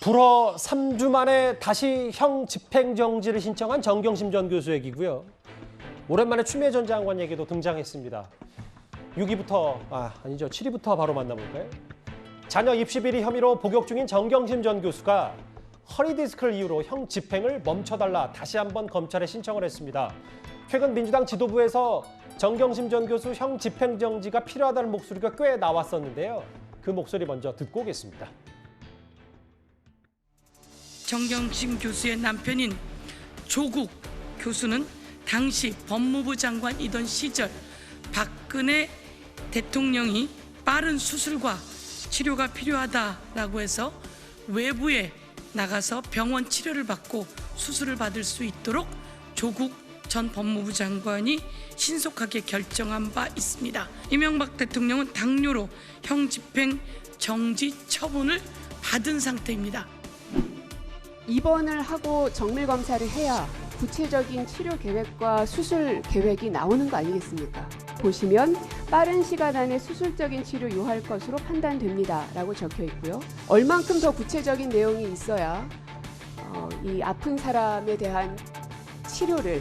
불허 3주 만에 다시 형 집행정지를 신청한 정경심 전 교수 얘기고요. 오랜만에 추미애 전 장관 얘기도 등장했습니다. 7위부터 바로 만나볼까요? 자녀 입시 비리 혐의로 복역 중인 정경심 전 교수가 허리디스크를 이유로 형 집행을 멈춰달라 다시 한번 검찰에 신청을 했습니다. 최근 민주당 지도부에서 정경심 전 교수 형 집행정지가 필요하다는 목소리가 꽤 나왔었는데요. 그 목소리 먼저 듣고 오겠습니다. 정경심 교수의 남편인 조국 교수는 당시 법무부 장관이던 시절 박근혜 대통령이 빠른 수술과 치료가 필요하다라고 해서 외부에 나가서 병원 치료를 받고 수술을 받을 수 있도록 조국 전 법무부 장관이 신속하게 결정한 바 있습니다. 이명박 대통령은 당뇨로 형 집행 정지 처분을 받은 상태입니다. 입원을 하고 정밀 검사를 해야 구체적인 치료 계획과 수술 계획이 나오는 거 아니겠습니까? 보시면 빠른 시간 안에 수술적인 치료 요할 것으로 판단됩니다 라고 적혀 있고요. 얼만큼 더 구체적인 내용이 있어야 이 아픈 사람에 대한 치료를,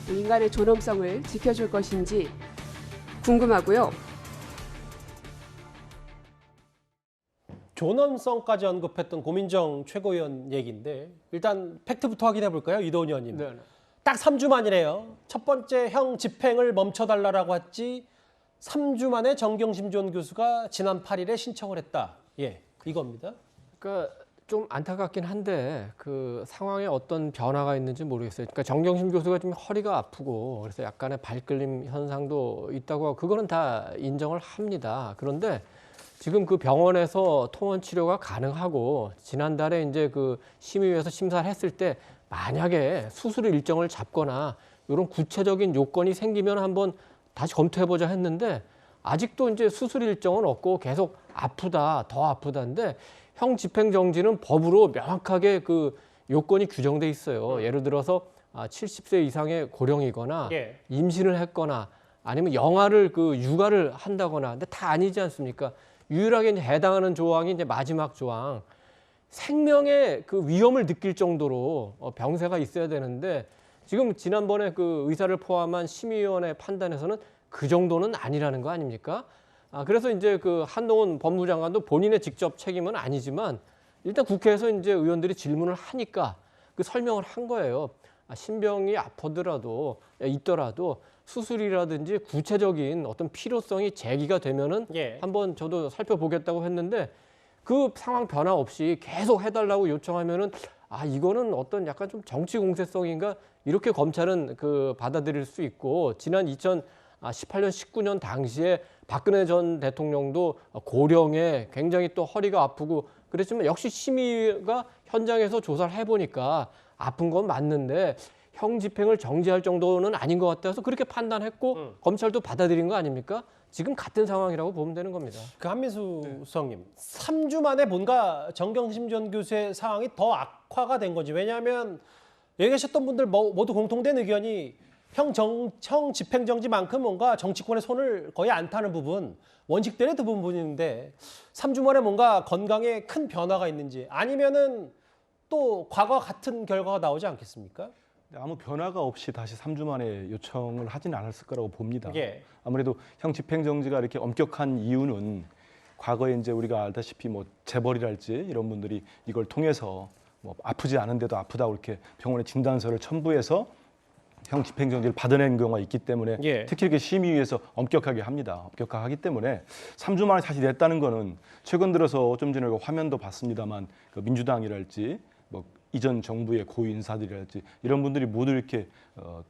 인간의 존엄성을 지켜줄 것인지 궁금하고요. 존엄성까지 언급했던 고민정 최고위원 얘기인데 일단 팩트부터 확인해 볼까요? 이도훈 의원님. 네. 딱 3주 만이래요. 첫 번째 형 집행을 멈춰달라고 했지 3주 만에 정경심 전 교수가 지난 8일에 신청을 했다. 예, 이겁니다. 그러니까 좀 안타깝긴 한데 그 상황에 어떤 변화가 있는지 모르겠어요. 그러니까 정경심 교수가 좀 허리가 아프고 그래서 약간의 발끌림 현상도 있다고 하고 그거는 다 인정을 합니다. 그런데 지금 그 병원에서 통원 치료가 가능하고 지난달에 이제 그 심의위에서 심사를 했을 때 만약에 수술 일정을 잡거나 이런 구체적인 요건이 생기면 한번 다시 검토해보자 했는데 아직도 이제 수술 일정은 없고 계속 아프다, 더 아프다인데 형 집행정지는 법으로 명확하게 그 요건이 규정돼 있어요. 예를 들어서 70세 이상의 고령이거나 예. 임신을 했거나 아니면 영아를 그 육아를 한다거나 근데 다 아니지 않습니까? 유일하게 이제 해당하는 조항이 이제 마지막 조항. 생명의 그 위험을 느낄 정도로 병세가 있어야 되는데 지금 지난번에 그 의사를 포함한 심의위원회 판단에서는 그 정도는 아니라는 거 아닙니까? 그래서 이제 그 한동훈 법무장관도 본인의 직접 책임은 아니지만 일단 국회에서 이제 의원들이 질문을 하니까 그 설명을 한 거예요. 신병이 아프더라도 있더라도 수술이라든지 구체적인 어떤 필요성이 제기가 되면은 예. 한번 저도 살펴보겠다고 했는데 그 상황 변화 없이 계속 해달라고 요청하면은 이거는 어떤 약간 좀 정치 공세성인가 이렇게 검찰은 그 받아들일 수 있고 지난 2018년 19년 당시에 박근혜 전 대통령도 고령에 굉장히 또 허리가 아프고 그랬지만 역시 심의가 현장에서 조사를 해보니까 아픈 건 맞는데 형 집행을 정지할 정도는 아닌 것 같아서 그렇게 판단했고 검찰도 받아들인 거 아닙니까? 지금 같은 상황이라고 보면 되는 겁니다. 그 한민수 수석님, 3주 만에 뭔가 정경심 전 교수의 상황이 더 악화가 된 건지. 왜냐하면 여기 계셨던 분들 모두 공통된 의견이 형 집행정지만큼 뭔가 정치권의 손을 거의 안 타는 부분, 원칙대로 두 부분인데 3주 만에 뭔가 건강에 큰 변화가 있는지 아니면은 또 과거와 같은 결과가 나오지 않겠습니까? 아무 변화가 없이 다시 3주 만에 요청을 하지는 않았을 거라고 봅니다. 예. 아무래도 형 집행정지가 이렇게 엄격한 이유는 과거에 이제 우리가 알다시피 뭐 재벌이랄지 이런 분들이 이걸 통해서 뭐 아프지 않은데도 아프다고 이렇게 병원에 진단서를 첨부해서 형 집행정지를 받아낸 경우가 있기 때문에 예. 특히 이렇게 심의위에서 엄격하게 합니다. 엄격하기 때문에 3주 만에 다시 냈다는 거는 최근 들어서 좀 전에 화면도 봤습니다만 그 민주당이랄지 뭐 이전 정부의 고위 인사들이랄지 이런 분들이 모두 이렇게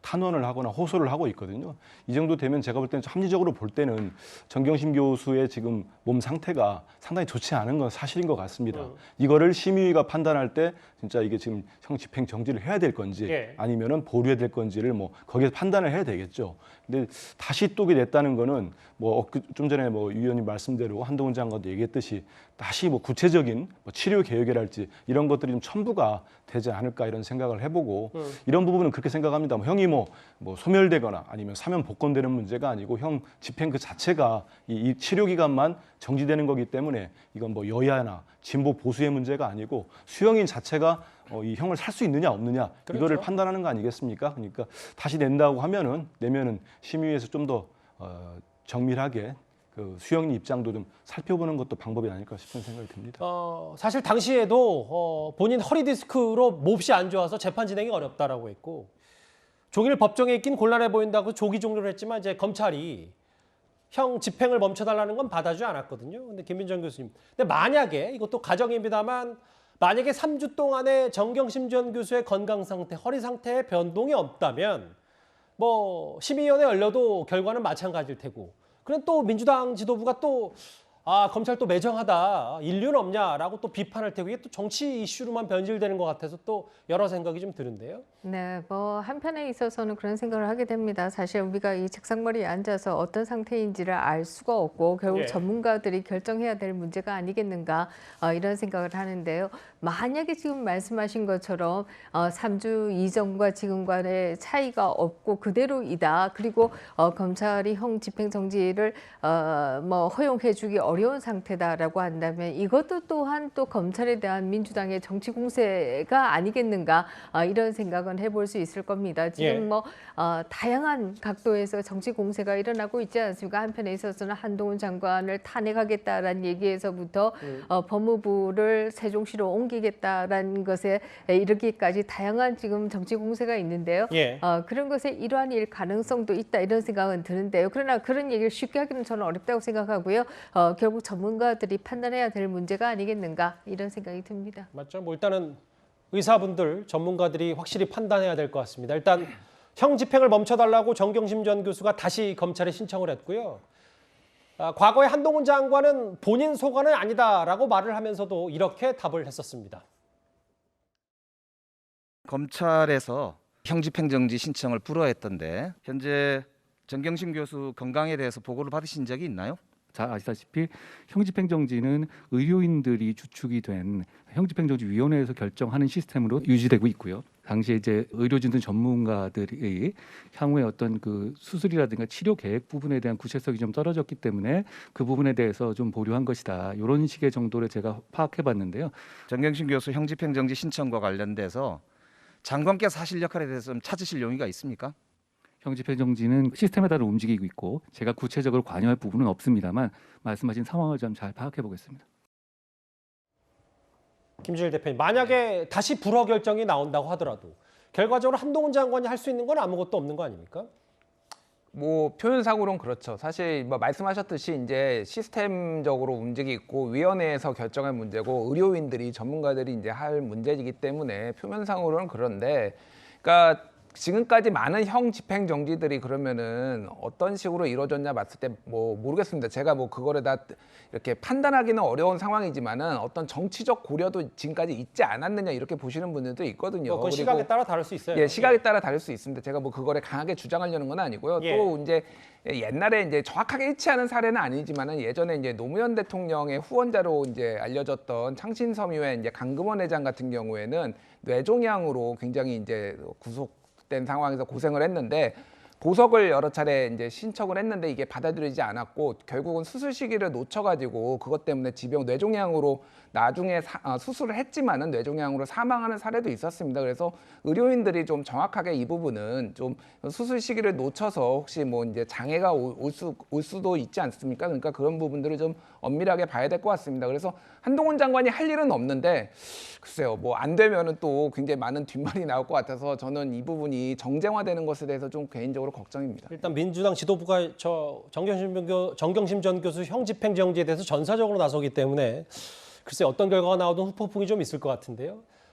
탄원을 하거나 호소를 하고 있거든요. 이 정도 되면 제가 볼 때는 합리적으로 볼 때는 정경심 교수의 지금 몸 상태가 상당히 좋지 않은 건 사실인 것 같습니다. 이거를 심의위가 판단할 때 진짜 이게 지금 형 집행 정지를 해야 될 건지 예. 아니면은 보류해야 될 건지를 뭐 거기에 판단을 해야 되겠죠. 근데 다시 또 냈다는 거는 뭐 좀 전에 뭐 유 의원님 말씀대로 한동훈 장관도 얘기했듯이 다시 뭐 구체적인 뭐 치료 계획이랄지 이런 것들이 좀 첨부가 되지 않을까 이런 생각을 해보고 이런 부분은 그렇게 생각합니다. 합니다. 형이 뭐 소멸되거나 아니면 사면 복권되는 문제가 아니고 형 집행 그 자체가 이 치료 기간만 정지되는 거기 때문에 이건 뭐 여야나 진보 보수의 문제가 아니고 수형인 자체가 이 형을 살 수 있느냐 없느냐 그렇죠. 이거를 판단하는 거 아니겠습니까? 그러니까 다시 낸다고 내면은 심의위에서 좀 더 정밀하게 그 수형인 입장도 좀 살펴보는 것도 방법이 아닐까 싶은 생각이 듭니다. 사실 당시에도 본인 허리 디스크로 몹시 안 좋아서 재판 진행이 어렵다라고 했고 종일 법정에 있긴 곤란해 보인다고 조기 종료를 했지만 이제 검찰이 형 집행을 멈춰달라는 건 받아주지 않았거든요. 근데 김민정 교수님, 근데 만약에 이것도 가정입니다만 만약에 3주 동안에 정경심 전 교수의 건강 상태, 허리 상태에 변동이 없다면 뭐 심의위원회 열려도 결과는 마찬가지일 테고. 그럼 또 민주당 지도부가 또 검찰 또 매정하다, 인륜 없냐라고 또 비판할 테고 이게 또 정치 이슈로만 변질되는 것 같아서 또 여러 생각이 좀 드는데요. 네, 뭐 한편에 있어서는 그런 생각을 하게 됩니다. 사실 우리가 이 책상머리에 앉아서 어떤 상태인지를 알 수가 없고 결국 예. 전문가들이 결정해야 될 문제가 아니겠는가 이런 생각을 하는데요. 만약에 지금 말씀하신 것처럼 3주 이전과 지금과의 차이가 없고 그대로이다. 그리고 검찰이 형 집행정지를 뭐 허용해주기 어려운 상태다라고 한다면 이것도 또한 또 검찰에 대한 민주당의 정치 공세가 아니겠는가 이런 생각은 해볼 수 있을 겁니다. 지금 예. 뭐 다양한 각도에서 정치 공세가 일어나고 있지 않습니까? 한편에 있어서는 한동훈 장관을 탄핵하겠다라는 얘기에서부터 법무부를 세종시로 옮기겠다라는 것에 이르기까지 다양한 지금 정치 공세가 있는데요. 예. 그런 것의 일환일 가능성도 있다 이런 생각은 드는데요. 그러나 그런 얘기를 쉽게 하기는 저는 어렵다고 생각하고요. 결국 전문가들이 판단해야 될 문제가 아니겠는가 이런 생각이 듭니다. 맞죠. 뭐 일단은 의사분들, 전문가들이 확실히 판단해야 될 것 같습니다. 일단 형 집행을 멈춰달라고 정경심 전 교수가 다시 검찰에 신청을 했고요. 과거에 한동훈 장관은 본인 소관은 아니다라고 말을 하면서도 이렇게 답을 했었습니다. 검찰에서 형집행정지 신청을 불허했던데 현재 정경심 교수 건강에 대해서 보고를 받으신 적이 있나요? 잘 아시다시피 형집행정지는 의료인들이 주축이 된 형집행정지위원회에서 결정하는 시스템으로 유지되고 있고요. 당시에 이제 의료진들 전문가들이 향후에 어떤 그 수술이라든가 치료 계획 부분에 대한 구체성이 좀 떨어졌기 때문에 그 부분에 대해서 좀 보류한 것이다. 이런 식의 정도를 제가 파악해봤는데요. 정경심 교수 형집행정지 신청과 관련돼서 장관께서 하실 역할에 대해서 좀 찾으실 용의가 있습니까? 형집행정지는 시스템에 따라 움직이고 있고 제가 구체적으로 관여할 부분은 없습니다만 말씀하신 상황을 좀 잘 파악해 보겠습니다. 김준일 대표님, 만약에 다시 불허 결정이 나온다고 하더라도 결과적으로 한동훈 장관이 할 수 있는 건 아무것도 없는 거 아닙니까? 뭐 표현상으로는 그렇죠. 사실 뭐 말씀하셨듯이 이제 시스템적으로 움직이고 위원회에서 결정할 문제고 의료인들이 전문가들이 이제 할 문제이기 때문에 표면상으로는 그런데, 그러니까 지금까지 많은 형 집행 정지들이 그러면은 어떤 식으로 이루어졌냐 봤을 때 뭐 모르겠습니다. 제가 뭐 그거를 다 이렇게 판단하기는 어려운 상황이지만은 어떤 정치적 고려도 지금까지 있지 않았느냐 이렇게 보시는 분들도 있거든요. 그건 시각에 따라 다를 수 있어요. 예, 시각에 따라 다를 수 있습니다. 제가 뭐 그거를 강하게 주장하려는 건 아니고요. 예. 또 이제 옛날에 이제 정확하게 일치하는 사례는 아니지만은 예전에 이제 노무현 대통령의 후원자로 이제 알려졌던 창신섬유회 이제 강금원 회장 같은 경우에는 뇌종양으로 굉장히 이제 구속된 상황에서 고생을 했는데 보석을 여러 차례 이제 신청을 했는데 이게 받아들이지 않았고 결국은 수술 시기를 놓쳐가지고 그것 때문에 지병 뇌종양으로 나중에 수술을 했지만은 뇌종양으로 사망하는 사례도 있었습니다. 그래서 의료인들이 좀 정확하게 이 부분은 좀 수술 시기를 놓쳐서 혹시 뭐 이제 장애가 올 수도 있지 않습니까? 그러니까 그런 부분들을 좀 엄밀하게 봐야 될 것 같습니다. 그래서 한동훈 장관이 할 일은 없는데 글쎄요, 뭐 안 되면은 또 굉장히 많은 뒷말이 나올 것 같아서 저는 이 부분이 정쟁화되는 것에 대해서 좀 개인적으로 걱정입니다. 일단 민주당 지도부가 정경심 전 교수 형 집행 정지에 대해서 전사적으로 나서기 때문에 글쎄 어떤 결과가 나오든 후폭풍이 좀 있을 것 같은데요.